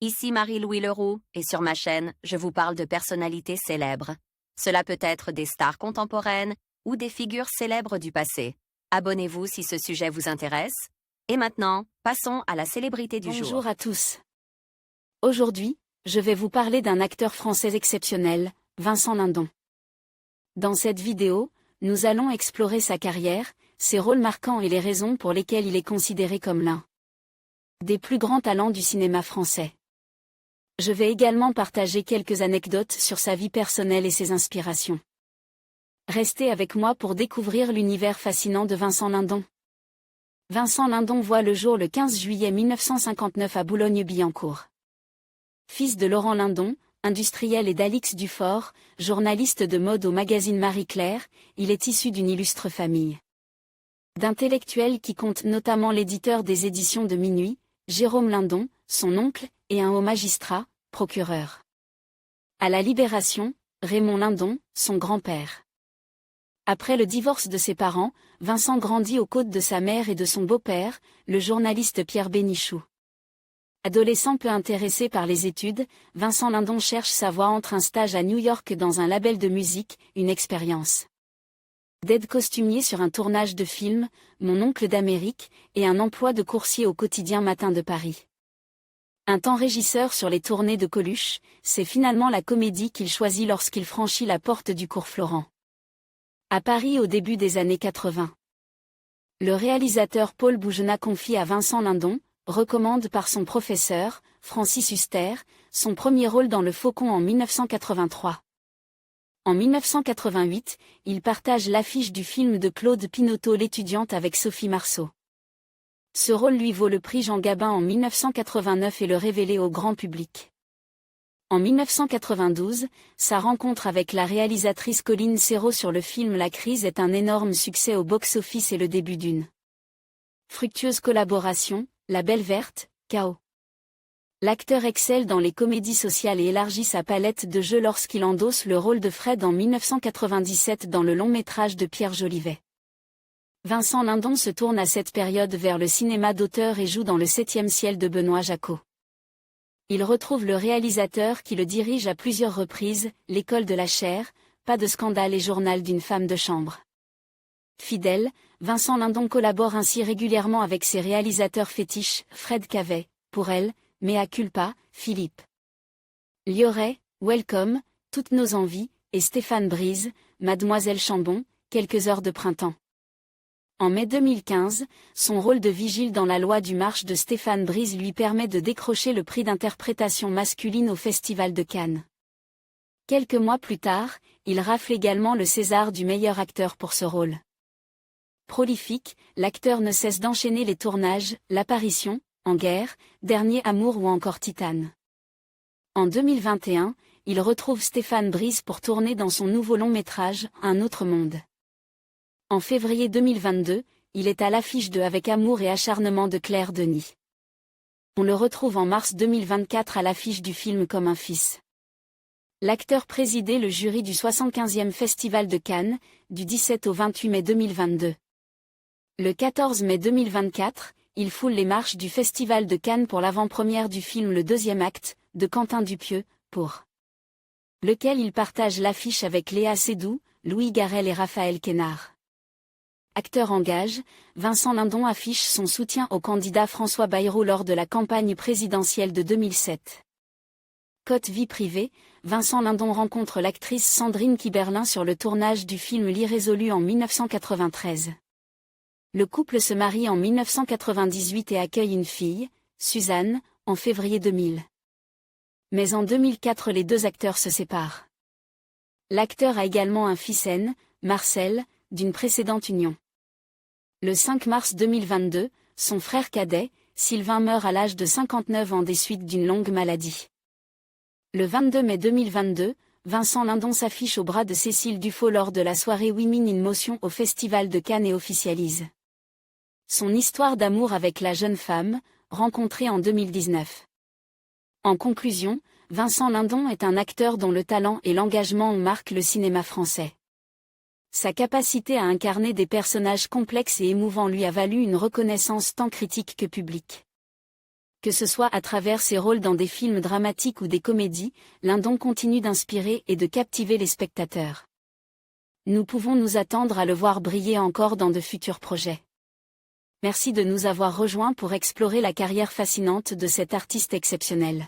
Ici Marie-Louis Leroux, et sur ma chaîne, je vous parle de personnalités célèbres. Cela peut être des stars contemporaines ou des figures célèbres du passé. Abonnez-vous si ce sujet vous intéresse. Et maintenant, passons à la célébrité du jour. Bonjour à tous. Aujourd'hui, je vais vous parler d'un acteur français exceptionnel, Vincent Lindon. Dans cette vidéo, nous allons explorer sa carrière, ses rôles marquants et les raisons pour lesquelles il est considéré comme l'un des plus grands talents du cinéma français. Je vais également partager quelques anecdotes sur sa vie personnelle et ses inspirations. Restez avec moi pour découvrir l'univers fascinant de Vincent Lindon. Vincent Lindon voit le jour le 15 juillet 1959 à Boulogne-Billancourt. Fils de Laurent Lindon, industriel, et d'Alix Dufort, journaliste de mode au magazine Marie-Claire, il est issu d'une illustre famille d'intellectuels qui comptent notamment l'éditeur des éditions de Minuit, Jérôme Lindon, son oncle, et un haut magistrat, procureur. À la Libération, Raymond Lindon, son grand-père. Après le divorce de ses parents, Vincent grandit aux côtés de sa mère et de son beau-père, le journaliste Pierre Bénichou. Adolescent peu intéressé par les études, Vincent Lindon cherche sa voie entre un stage à New York dans un label de musique, une expérience d'aide costumier sur un tournage de film, Mon oncle d'Amérique, et un emploi de coursier au quotidien Matin de Paris. Un temps régisseur sur les tournées de Coluche, c'est finalement la comédie qu'il choisit lorsqu'il franchit la porte du cours Florent. À Paris au début des années 80. Le réalisateur Paul Bougenat confie à Vincent Lindon, recommande par son professeur, Francis Huster, son premier rôle dans Le Faucon en 1983. En 1988, il partage l'affiche du film de Claude Pinoteau L'étudiante avec Sophie Marceau. Ce rôle lui vaut le prix Jean Gabin en 1989 et le révélé au grand public. En 1992, sa rencontre avec la réalisatrice Colline Serrault sur le film La Crise est un énorme succès au box-office et le début d'une fructueuse collaboration, La Belle Verte, K.O. L'acteur excelle dans les comédies sociales et élargit sa palette de jeux lorsqu'il endosse le rôle de Fred en 1997 dans le long-métrage de Pierre Jolivet. Vincent Lindon se tourne à cette période vers le cinéma d'auteur et joue dans Le 7e ciel de Benoît Jacquot. Il retrouve le réalisateur qui le dirige à plusieurs reprises, L'école de la chair, Pas de scandale et Journal d'une femme de chambre. Fidèle, Vincent Lindon collabore ainsi régulièrement avec ses réalisateurs fétiches, Fred Cavet, Pour elle, Mea culpa, Philippe Liorey, Welcome, Toutes nos envies, et Stéphane Brise, Mademoiselle Chambon, Quelques heures de printemps. En mai 2015, son rôle de vigile dans La loi du marche de Stéphane Brise lui permet de décrocher le prix d'interprétation masculine au Festival de Cannes. Quelques mois plus tard, il rafle également le César du meilleur acteur pour ce rôle. Prolifique, l'acteur ne cesse d'enchaîner les tournages, L'apparition, En guerre, Dernier amour ou encore Titane. En 2021, il retrouve Stéphane Brise pour tourner dans son nouveau long-métrage, Un autre monde. En février 2022, il est à l'affiche de Avec amour et acharnement de Claire Denis. On le retrouve en mars 2024 à l'affiche du film Comme un fils. L'acteur présidait le jury du 75e Festival de Cannes, du 17 au 28 mai 2022. Le 14 mai 2024, il foule les marches du Festival de Cannes pour l'avant-première du film Le deuxième acte, de Quentin Dupieux, pour lequel il partage l'affiche avec Léa Seydoux, Louis Garrel et Raphaël Quénard. Acteur en gage, Vincent Lindon affiche son soutien au candidat François Bayrou lors de la campagne présidentielle de 2007. Côté vie privée, Vincent Lindon rencontre l'actrice Sandrine Kiberlin sur le tournage du film L'Irrésolu en 1993. Le couple se marie en 1998 et accueille une fille, Suzanne, en février 2000. Mais en 2004 les deux acteurs se séparent. L'acteur a également un fils Marcel, d'une précédente union. Le 5 mars 2022, son frère cadet, Sylvain meurt à l'âge de 59 ans des suites d'une longue maladie. Le 22 mai 2022, Vincent Lindon s'affiche au bras de Cécile Dufaux lors de la soirée Women in Motion au Festival de Cannes et officialise son histoire d'amour avec la jeune femme, rencontrée en 2019. En conclusion, Vincent Lindon est un acteur dont le talent et l'engagement marquent le cinéma français. Sa capacité à incarner des personnages complexes et émouvants lui a valu une reconnaissance tant critique que publique. Que ce soit à travers ses rôles dans des films dramatiques ou des comédies, Lindon continue d'inspirer et de captiver les spectateurs. Nous pouvons nous attendre à le voir briller encore dans de futurs projets. Merci de nous avoir rejoints pour explorer la carrière fascinante de cet artiste exceptionnel.